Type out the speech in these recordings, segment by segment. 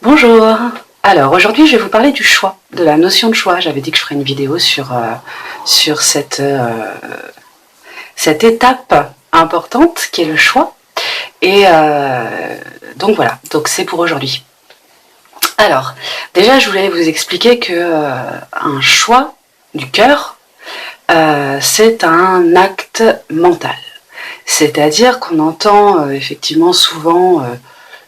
Bonjour. Alors aujourd'hui je vais vous parler du choix, de la notion de choix. J'avais dit que je ferais une vidéo sur cette étape importante qui est le choix. Et donc voilà, donc c'est pour aujourd'hui. Alors déjà je voulais vous expliquer que un choix du cœur, c'est un acte mental. C'est-à-dire qu'on entend effectivement souvent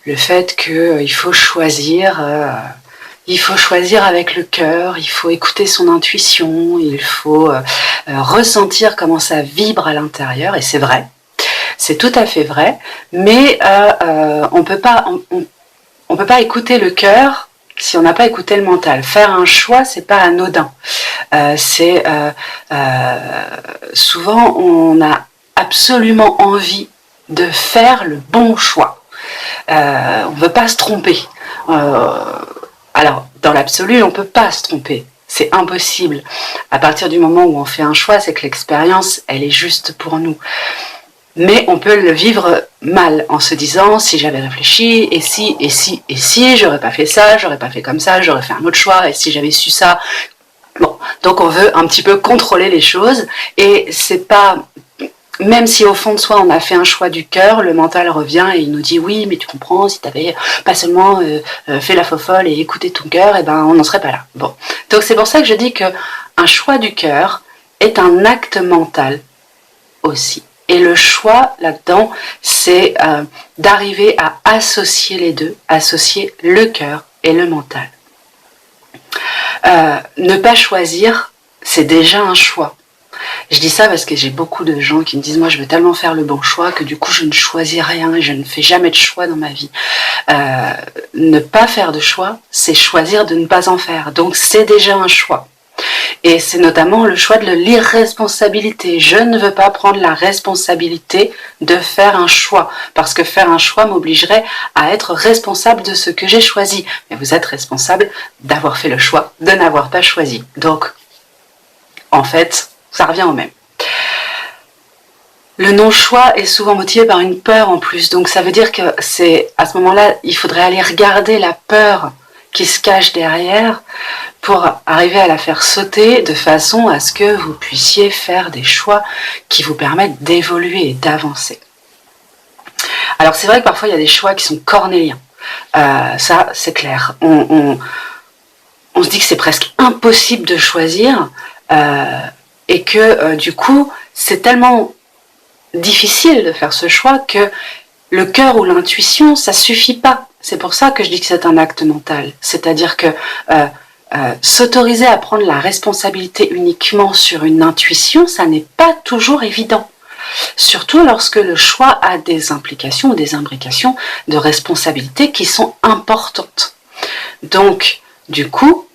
le fait qu'il faut choisir avec le cœur, il faut écouter son intuition, il faut ressentir comment ça vibre à l'intérieur, et c'est vrai, c'est tout à fait vrai, mais on peut pas écouter le cœur si on n'a pas écouté le mental. Faire un choix, c'est pas anodin. Souvent on a absolument envie de faire le bon choix. On ne veut pas se tromper. Alors, dans l'absolu, on ne peut pas se tromper. C'est impossible. À partir du moment où on fait un choix, c'est que l'expérience, elle est juste pour nous. Mais on peut le vivre mal en se disant, si j'avais réfléchi, et si, j'aurais pas fait ça, j'aurais pas fait comme ça, j'aurais fait un autre choix, et si j'avais su ça. Bon, donc on veut un petit peu contrôler les choses, et c'est pas... Même si au fond de soi on a fait un choix du cœur, le mental revient et il nous dit oui mais tu comprends, si tu avais pas seulement fait la fofolle et écouté ton cœur, et ben on n'en serait pas là. Bon, donc c'est pour ça que je dis que un choix du cœur est un acte mental aussi. Et le choix là-dedans, c'est d'arriver à associer les deux, associer le cœur et le mental. Ne pas choisir, c'est déjà un choix. Je dis ça parce que j'ai beaucoup de gens qui me disent « Moi, je veux tellement faire le bon choix que du coup, je ne choisis rien et je ne fais jamais de choix dans ma vie. » Ne pas faire de choix, c'est choisir de ne pas en faire. Donc, c'est déjà un choix. Et c'est notamment le choix de l'irresponsabilité. Je ne veux pas prendre la responsabilité de faire un choix, parce que faire un choix m'obligerait à être responsable de ce que j'ai choisi. Mais vous êtes responsable d'avoir fait le choix, de n'avoir pas choisi. Donc, en fait, ça revient au même. Le non-choix est souvent motivé par une peur en plus, donc ça veut dire que c'est à ce moment-là, il faudrait aller regarder la peur qui se cache derrière pour arriver à la faire sauter de façon à ce que vous puissiez faire des choix qui vous permettent d'évoluer et d'avancer. Alors c'est vrai que parfois il y a des choix qui sont cornéliens, ça c'est clair. On se dit que c'est presque impossible de choisir, et que du coup c'est tellement difficile de faire ce choix que le cœur ou l'intuition ça suffit pas. C'est pour ça que je dis que c'est un acte mental, c'est-à-dire que s'autoriser à prendre la responsabilité uniquement sur une intuition, ça n'est pas toujours évident, surtout lorsque le choix a des implications ou des imbrications de responsabilité qui sont importantes. Donc du coup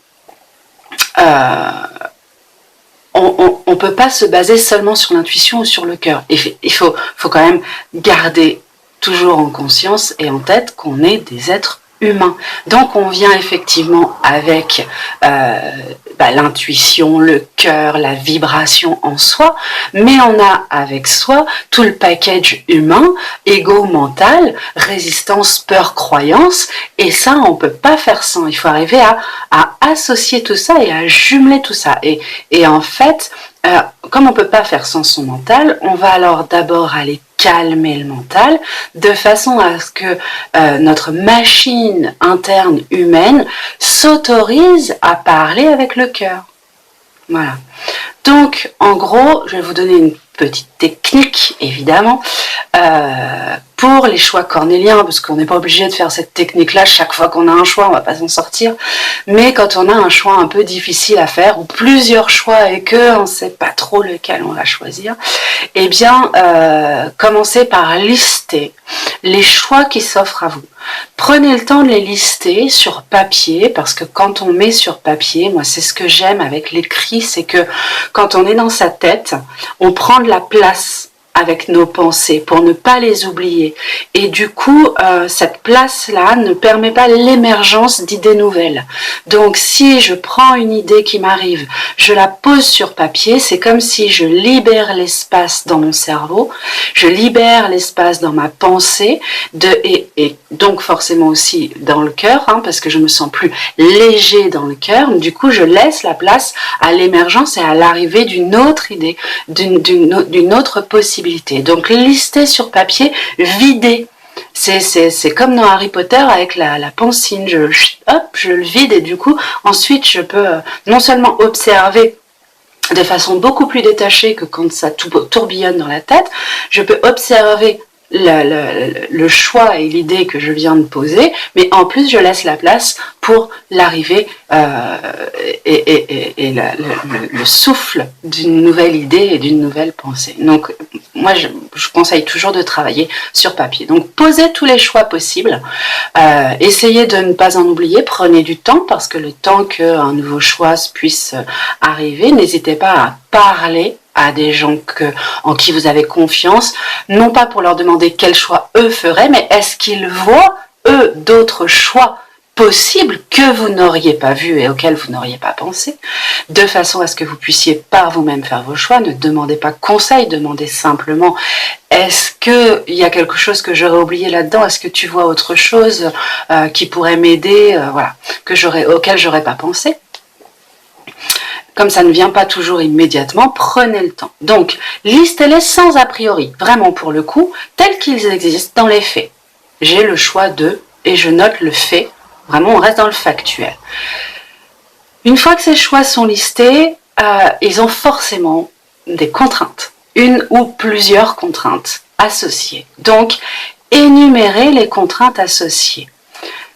on ne peut pas se baser seulement sur l'intuition ou sur le cœur. Il faut quand même garder toujours en conscience et en tête qu'on est des êtres humains. Donc on vient effectivement avec l'intuition, le cœur, la vibration en soi, mais on a avec soi tout le package humain, ego mental, résistance, peur, croyance, et ça on ne peut pas faire sans. Il faut arriver à associer tout ça et à jumeler tout ça. Et en fait, comme on ne peut pas faire sans son mental, on va alors d'abord aller calmer le mental de façon à ce que notre machine interne humaine s'autorise à parler avec le cœur. Voilà. Donc, en gros, je vais vous donner une petite technique, évidemment, pour les choix cornéliens, parce qu'on n'est pas obligé de faire cette technique-là chaque fois qu'on a un choix, on ne va pas s'en sortir, mais quand on a un choix un peu difficile à faire, ou plusieurs choix et qu'on ne sait pas trop lequel on va choisir, eh bien, commencez par lister les choix qui s'offrent à vous. Prenez le temps de les lister sur papier, parce que quand on met sur papier, moi c'est ce que j'aime avec l'écrit, c'est que quand on est dans sa tête, on prend de la place avec nos pensées, pour ne pas les oublier. Et du coup, cette place-là ne permet pas l'émergence d'idées nouvelles. Donc, si je prends une idée qui m'arrive, je la pose sur papier, c'est comme si je libère l'espace dans mon cerveau, je libère l'espace dans ma pensée, et donc forcément aussi dans le cœur, parce que je me sens plus léger dans le cœur. Du coup, je laisse la place à l'émergence et à l'arrivée d'une autre idée, d'une autre possibilité. Donc lister sur papier, vider. C'est comme dans Harry Potter avec la pancine, je le vide et du coup ensuite je peux non seulement observer de façon beaucoup plus détachée que quand ça tourbillonne dans la tête, je peux observer le choix et l'idée que je viens de poser, mais en plus je laisse la place pour l'arrivée et le souffle d'une nouvelle idée et d'une nouvelle pensée. Donc moi je conseille toujours de travailler sur papier. Donc posez tous les choix possibles, essayez de ne pas en oublier, prenez du temps parce que le temps qu'un nouveau choix puisse arriver, n'hésitez pas à parler à des gens en qui vous avez confiance, non pas pour leur demander quel choix eux feraient, mais est-ce qu'ils voient, eux, d'autres choix possibles que vous n'auriez pas vus et auxquels vous n'auriez pas pensé, de façon à ce que vous puissiez par vous-même faire vos choix. Ne demandez pas conseil, demandez simplement est-ce qu'il y a quelque chose que j'aurais oublié là-dedans, est-ce que tu vois autre chose qui pourrait m'aider, voilà, auquel j'aurais pas pensé. Comme ça ne vient pas toujours immédiatement, prenez le temps. Donc, listez-les sans a priori, vraiment pour le coup, tels qu'ils existent dans les faits. J'ai le choix de, et je note le fait, vraiment on reste dans le factuel. Une fois que ces choix sont listés, ils ont forcément des contraintes, une ou plusieurs contraintes associées. Donc, énumérez les contraintes associées.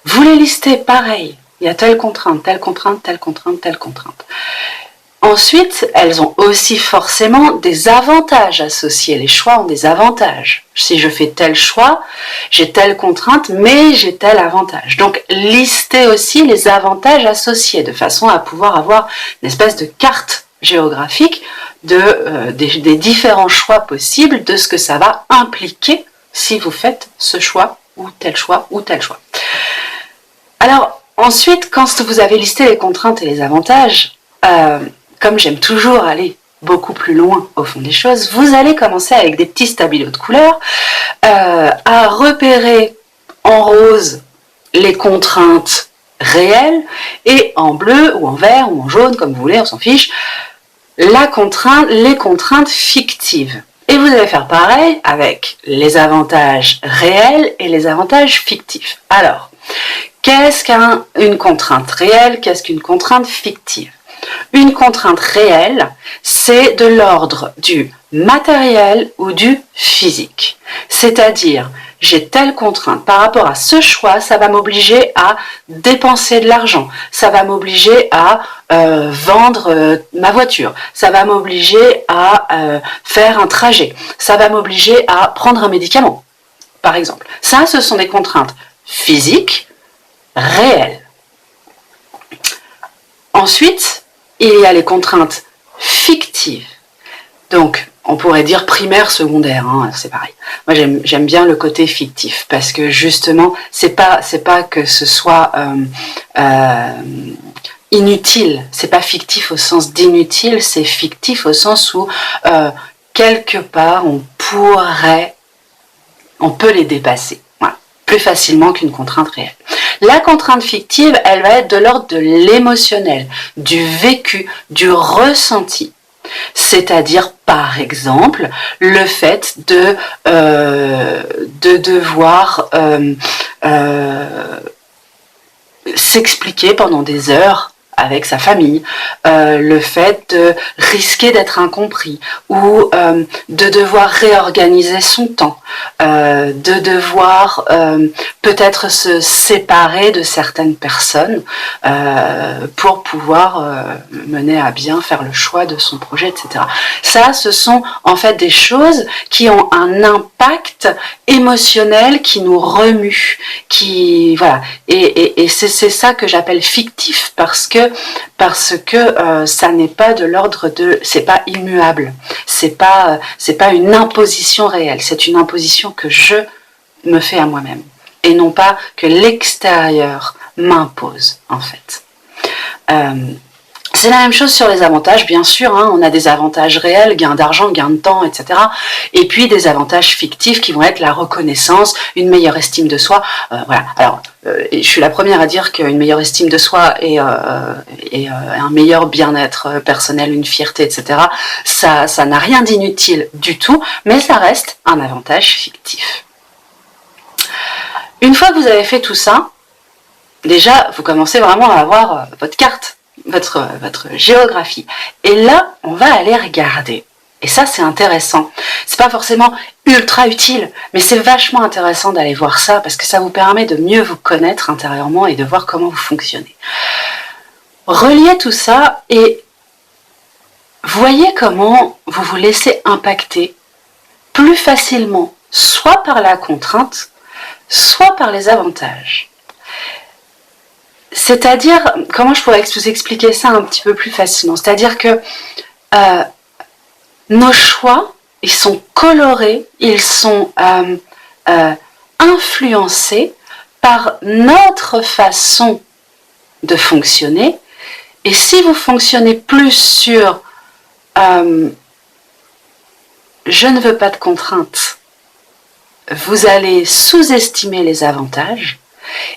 Vous les listez pareil, il y a telle contrainte, telle contrainte, telle contrainte, telle contrainte. Ensuite, elles ont aussi forcément des avantages associés. Les choix ont des avantages. Si je fais tel choix, j'ai telle contrainte, mais j'ai tel avantage. Donc, listez aussi les avantages associés de façon à pouvoir avoir une espèce de carte géographique des différents choix possibles, de ce que ça va impliquer si vous faites ce choix ou tel choix ou tel choix. Alors, ensuite, quand vous avez listé les contraintes et les avantages, comme j'aime toujours aller beaucoup plus loin au fond des choses, vous allez commencer avec des petits stabilos de couleurs à repérer en rose les contraintes réelles et en bleu ou en vert ou en jaune, comme vous voulez, on s'en fiche, les contraintes fictives. Et vous allez faire pareil avec les avantages réels et les avantages fictifs. Alors, qu'est-ce qu'une contrainte réelle? Qu'est-ce qu'une contrainte fictive? Une contrainte réelle, c'est de l'ordre du matériel ou du physique. C'est-à-dire, j'ai telle contrainte. Par rapport à ce choix, ça va m'obliger à dépenser de l'argent. Ça va m'obliger à vendre ma voiture. Ça va m'obliger à faire un trajet. Ça va m'obliger à prendre un médicament, par exemple. Ça, ce sont des contraintes physiques, réelles. Ensuite, il y a les contraintes fictives. Donc, on pourrait dire primaire, secondaire, c'est pareil. Moi, j'aime bien le côté fictif parce que justement, c'est pas que ce soit inutile. C'est pas fictif au sens d'inutile, c'est fictif au sens où quelque part on peut les dépasser. Voilà, plus facilement qu'une contrainte réelle. La contrainte fictive, elle va être de l'ordre de l'émotionnel, du vécu, du ressenti. C'est-à-dire, par exemple, le fait de devoir s'expliquer pendant des heures avec sa famille, le fait de risquer d'être incompris ou de devoir réorganiser son temps, de devoir peut-être se séparer de certaines personnes pour pouvoir mener à bien, faire le choix de son projet, etc. Ça, ce sont en fait des choses qui ont un impact émotionnel qui nous remue, qui voilà, et c'est ça que j'appelle fictif parce que ça n'est pas de l'ordre de, c'est pas immuable, c'est pas une imposition réelle, c'est une imposition que je me fais à moi-même et non pas que l'extérieur m'impose en fait. C'est la même chose sur les avantages, bien sûr, hein, on a des avantages réels, gain d'argent, gain de temps, etc. Et puis des avantages fictifs qui vont être la reconnaissance, une meilleure estime de soi. Voilà. Alors, je suis la première à dire qu'une meilleure estime de soi et un meilleur bien-être personnel, une fierté, etc. Ça n'a rien d'inutile du tout, mais ça reste un avantage fictif. Une fois que vous avez fait tout ça, déjà, vous commencez vraiment à avoir votre carte, votre géographie. Et là, on va aller regarder. Et ça, c'est intéressant. C'est pas forcément ultra utile, mais c'est vachement intéressant d'aller voir ça parce que ça vous permet de mieux vous connaître intérieurement et de voir comment vous fonctionnez. Reliez tout ça et voyez comment vous vous laissez impacter plus facilement, soit par la contrainte, soit par les avantages. C'est-à-dire, comment je pourrais vous expliquer ça un petit peu plus facilement? C'est-à-dire que nos choix, ils sont colorés, ils sont influencés par notre façon de fonctionner. Et si vous fonctionnez plus sur je ne veux pas de contraintes, vous allez sous-estimer les avantages.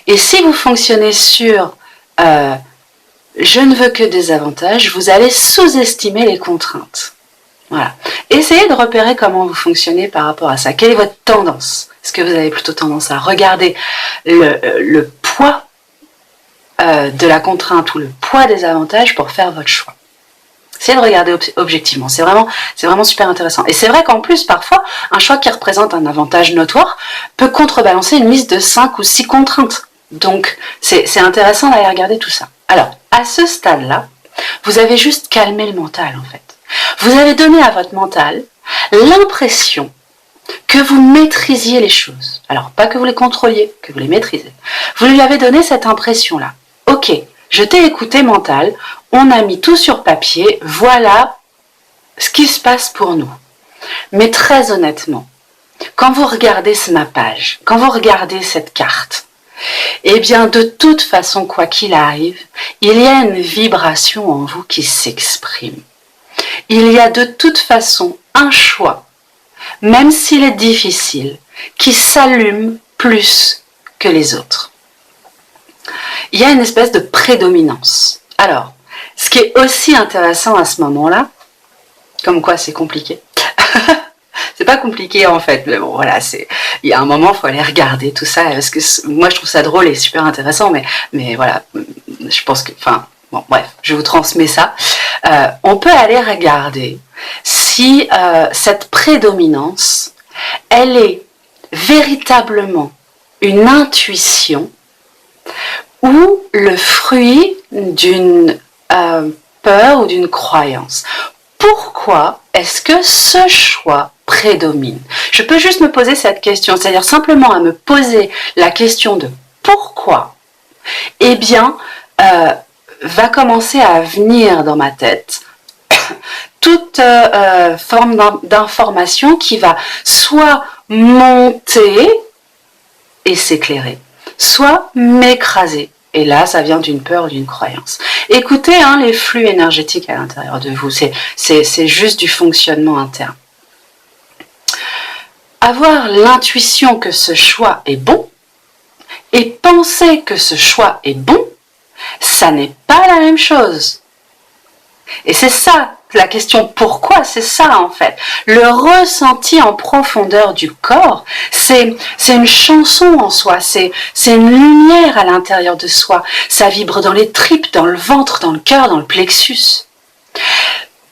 Et si vous fonctionnez sur je ne veux que des avantages, vous allez sous-estimer les contraintes. Voilà. Essayez de repérer comment vous fonctionnez par rapport à ça. Quelle est votre tendance? Est-ce que vous avez plutôt tendance à regarder le poids de la contrainte ou le poids des avantages pour faire votre choix? Essayez de regarder objectivement, c'est vraiment super intéressant. Et c'est vrai qu'en plus, parfois, un choix qui représente un avantage notoire peut contrebalancer une liste de 5 ou 6 contraintes. Donc, c'est intéressant d'aller regarder tout ça. Alors, à ce stade-là, vous avez juste calmé le mental, en fait. Vous avez donné à votre mental l'impression que vous maîtrisiez les choses. Alors, pas que vous les contrôliez, que vous les maîtrisez. Vous lui avez donné cette impression-là. Ok, je t'ai écouté mental, on a mis tout sur papier, voilà ce qui se passe pour nous. Mais très honnêtement, quand vous regardez ce mappage, quand vous regardez cette carte, eh bien de toute façon, quoi qu'il arrive, il y a une vibration en vous qui s'exprime. Il y a de toute façon un choix, même s'il est difficile, qui s'allume plus que les autres. Il y a une espèce de prédominance. Alors, ce qui est aussi intéressant à ce moment-là, comme quoi c'est compliqué, c'est pas compliqué en fait, mais bon voilà, il y a un moment, il faut aller regarder tout ça, parce que moi je trouve ça drôle et super intéressant, mais voilà, je pense que, bon bref, je vous transmets ça. On peut aller regarder si cette prédominance, elle est véritablement une intuition ou le fruit d'une peur ou d'une croyance. Pourquoi est-ce que ce choix prédomine? Je peux juste me poser cette question, c'est-à-dire simplement à me poser la question de pourquoi, eh bien, va commencer à venir dans ma tête toute forme d'information qui va soit monter et s'éclairer, soit m'écraser. Et là, ça vient d'une peur ou d'une croyance. Écoutez les flux énergétiques à l'intérieur de vous, c'est juste du fonctionnement interne. Avoir l'intuition que ce choix est bon et penser que ce choix est bon, ça n'est pas la même chose. Et c'est ça, la question pourquoi, c'est ça en fait. Le ressenti en profondeur du corps, c'est une chanson en soi, c'est une lumière à l'intérieur de soi. Ça vibre dans les tripes, dans le ventre, dans le cœur, dans le plexus.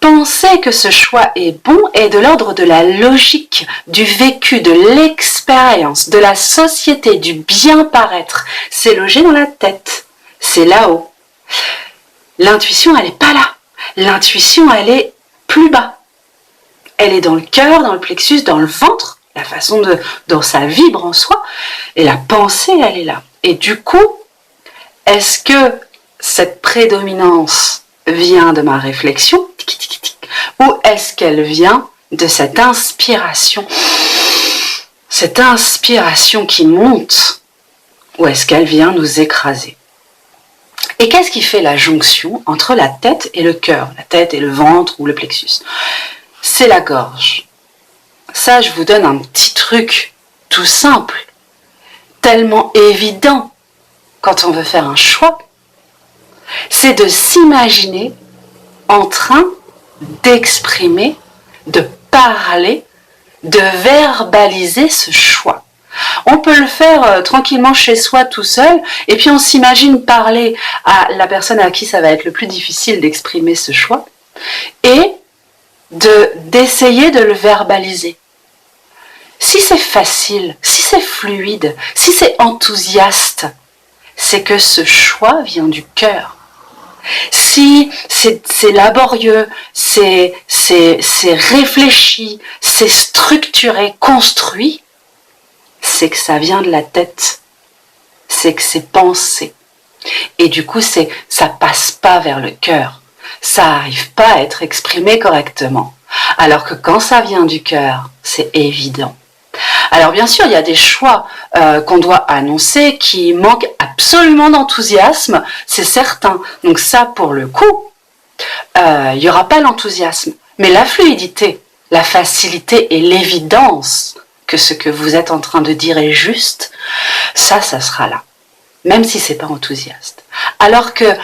Penser que ce choix est bon est de l'ordre de la logique, du vécu, de l'expérience, de la société, du bien-paraître. C'est logé dans la tête, c'est là-haut. L'intuition, elle n'est pas là. L'intuition, elle est plus bas. Elle est dans le cœur, dans le plexus, dans le ventre, la façon dont ça vibre en soi. Et la pensée, elle est là. Et du coup, est-ce que cette prédominance vient de ma réflexion, ou est-ce qu'elle vient de cette inspiration qui monte, ou est-ce qu'elle vient nous écraser? Et qu'est-ce qui fait la jonction entre la tête et le cœur, la tête et le ventre ou le plexus? C'est la gorge. Ça, je vous donne un petit truc tout simple, tellement évident quand on veut faire un choix, c'est de s'imaginer en train d'exprimer, de parler, de verbaliser ce choix. On peut le faire tranquillement chez soi tout seul, et puis on s'imagine parler à la personne à qui ça va être le plus difficile d'exprimer ce choix, et d'essayer de le verbaliser. Si c'est facile, si c'est fluide, si c'est enthousiaste, c'est que ce choix vient du cœur. Si c'est laborieux, c'est réfléchi, c'est structuré, construit, c'est que ça vient de la tête, c'est que c'est pensé. Et du coup, ça passe pas vers le cœur, ça n'arrive pas à être exprimé correctement. Alors que quand ça vient du cœur, c'est évident. Alors bien sûr, il y a des choix qu'on doit annoncer qui manquent absolument d'enthousiasme, c'est certain. Donc ça, pour le coup, il n'y aura pas l'enthousiasme. Mais la fluidité, la facilité et l'évidence que ce que vous êtes en train de dire est juste, ça sera là. Même si c'est pas enthousiaste. Alors que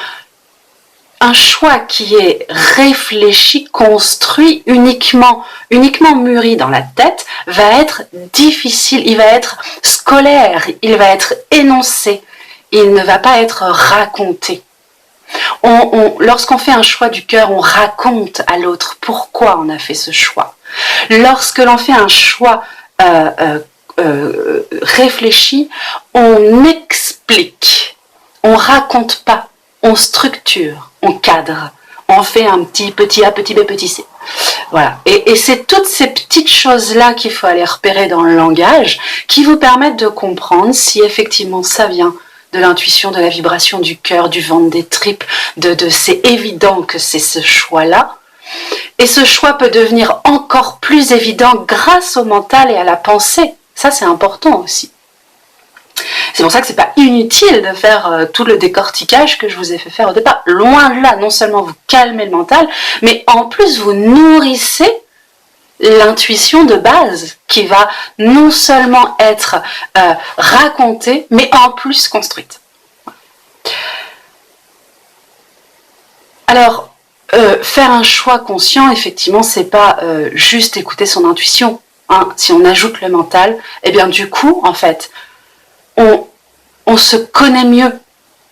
un choix qui est réfléchi, construit, uniquement mûri dans la tête, va être difficile, il va être scolaire, il va être énoncé, il ne va pas être raconté. Lorsqu'on fait un choix du cœur, on raconte à l'autre pourquoi on a fait ce choix. Lorsque l'on fait un choix réfléchi, on explique, on raconte pas, on structure, on cadre, on fait un petit A, petit B, petit C. Voilà. Et c'est toutes ces petites choses-là qu'il faut aller repérer dans le langage qui vous permettent de comprendre si effectivement ça vient de l'intuition, de la vibration du cœur, du ventre, des tripes, c'est évident que c'est ce choix-là. Et ce choix peut devenir encore plus évident grâce au mental et à la pensée. Ça, c'est important aussi. C'est pour ça que c'est pas inutile de faire tout le décortiquage que je vous ai fait faire au départ. Loin de là, non seulement vous calmez le mental, mais en plus vous nourrissez l'intuition de base qui va non seulement être racontée, mais en plus construite. Alors, faire un choix conscient, effectivement, c'est pas juste écouter son intuition. Hein. Si on ajoute le mental, eh bien du coup, en fait, on se connaît mieux,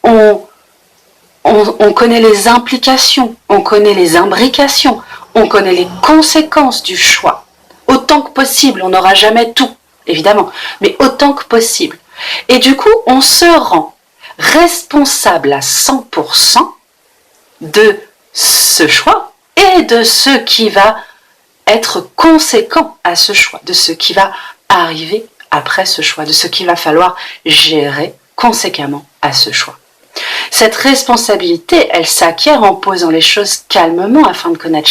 on connaît les implications, on connaît les imbrications, on connaît les conséquences du choix. Autant que possible, on n'aura jamais tout, évidemment, mais autant que possible. Et du coup, on se rend responsable à 100% de ce choix et de ce qui va être conséquent à ce choix, de ce qui va arriver après ce choix, de ce qu'il va falloir gérer conséquemment à ce choix. Cette responsabilité, elle s'acquiert en posant les choses calmement afin de connaître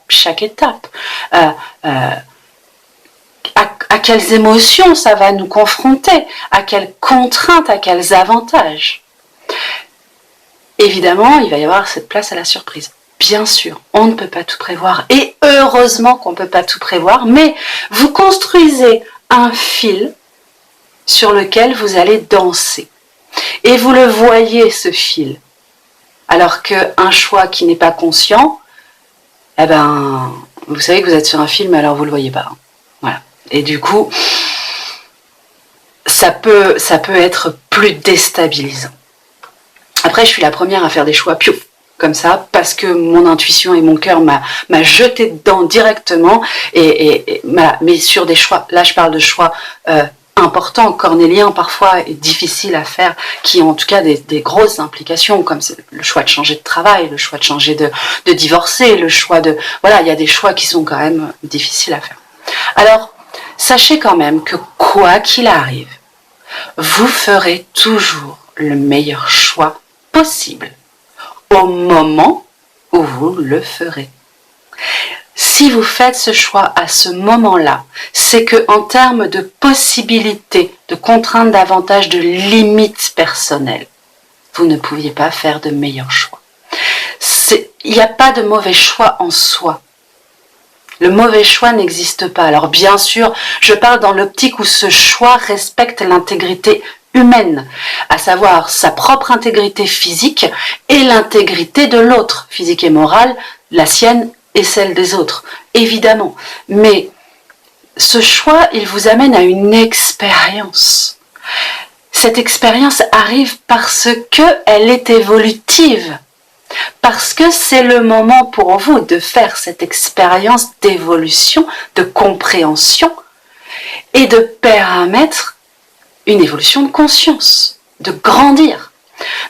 chaque étape. À quelles émotions ça va nous confronter, à quelles contraintes, à quels avantages. Évidemment, il va y avoir cette place à la surprise. Bien sûr, on ne peut pas tout prévoir, et heureusement qu'on ne peut pas tout prévoir, mais vous construisez un fil sur lequel vous allez danser. Et vous le voyez, ce fil. Alors qu'un choix qui n'est pas conscient, eh ben, vous savez que vous êtes sur un fil, mais alors vous ne le voyez pas. Voilà. Et du coup, ça peut être plus déstabilisant. Après, je suis la première à faire des choix piouf, comme ça, parce que mon intuition et mon cœur m'a jeté dedans directement. Et voilà. Mais sur des choix, là je parle de choix importants, cornéliens parfois, et difficiles à faire, qui ont en tout cas des grosses implications, comme le choix de changer de travail, le choix de changer de divorcer, le choix de... Voilà, il y a des choix qui sont quand même difficiles à faire. Alors, sachez quand même que quoi qu'il arrive, vous ferez toujours le meilleur choix possible au moment où vous le ferez. Si vous faites ce choix à ce moment-là, c'est que en termes de possibilités, de contraintes davantage, de limites personnelles, vous ne pouviez pas faire de meilleurs choix. Il n'y a pas de mauvais choix en soi. Le mauvais choix n'existe pas. Alors bien sûr, je parle dans l'optique où ce choix respecte l'intégrité humaine, à savoir sa propre intégrité physique et l'intégrité de l'autre, physique et morale, la sienne et celle des autres, évidemment. Mais ce choix, il vous amène à une expérience. Cette expérience arrive parce qu'elle est évolutive. Parce que c'est le moment pour vous de faire cette expérience d'évolution, de compréhension et de permettre une évolution de conscience, de grandir.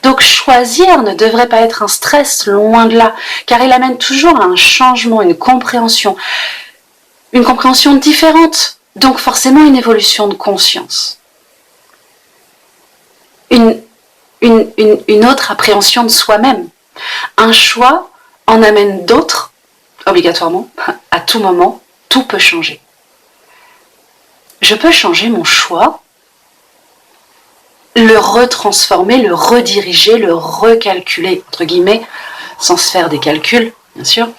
Donc choisir ne devrait pas être un stress, loin de là, car il amène toujours à un changement, une compréhension différente, donc forcément une évolution de conscience. Une autre appréhension de soi-même. Un choix en amène d'autres, obligatoirement, à tout moment, tout peut changer. Je peux changer mon choix, le retransformer, le rediriger, le recalculer, entre guillemets, sans se faire des calculs, bien sûr.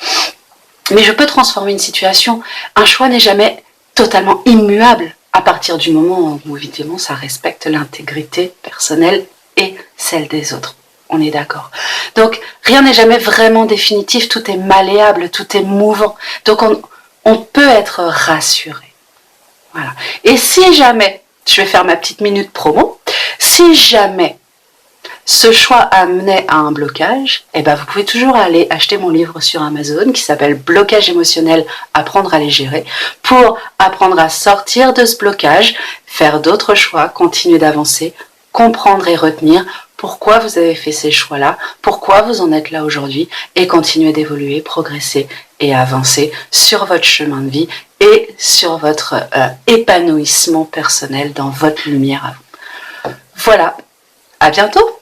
Mais je peux transformer une situation. Un choix n'est jamais totalement immuable à partir du moment où, évidemment, ça respecte l'intégrité personnelle et celle des autres. On est d'accord. Donc, rien n'est jamais vraiment définitif, tout est malléable, tout est mouvant. Donc, on peut être rassuré. Voilà. Et si jamais, je vais faire ma petite minute promo, si jamais ce choix amenait à un blocage, eh ben vous pouvez toujours aller acheter mon livre sur Amazon qui s'appelle Blocage émotionnel, apprendre à les gérer, pour apprendre à sortir de ce blocage, faire d'autres choix, continuer d'avancer, comprendre et retenir pourquoi vous avez fait ces choix-là, pourquoi vous en êtes là aujourd'hui, et continuer d'évoluer, progresser et avancer sur votre chemin de vie et sur votre épanouissement personnel dans votre lumière à vous. Voilà, à bientôt!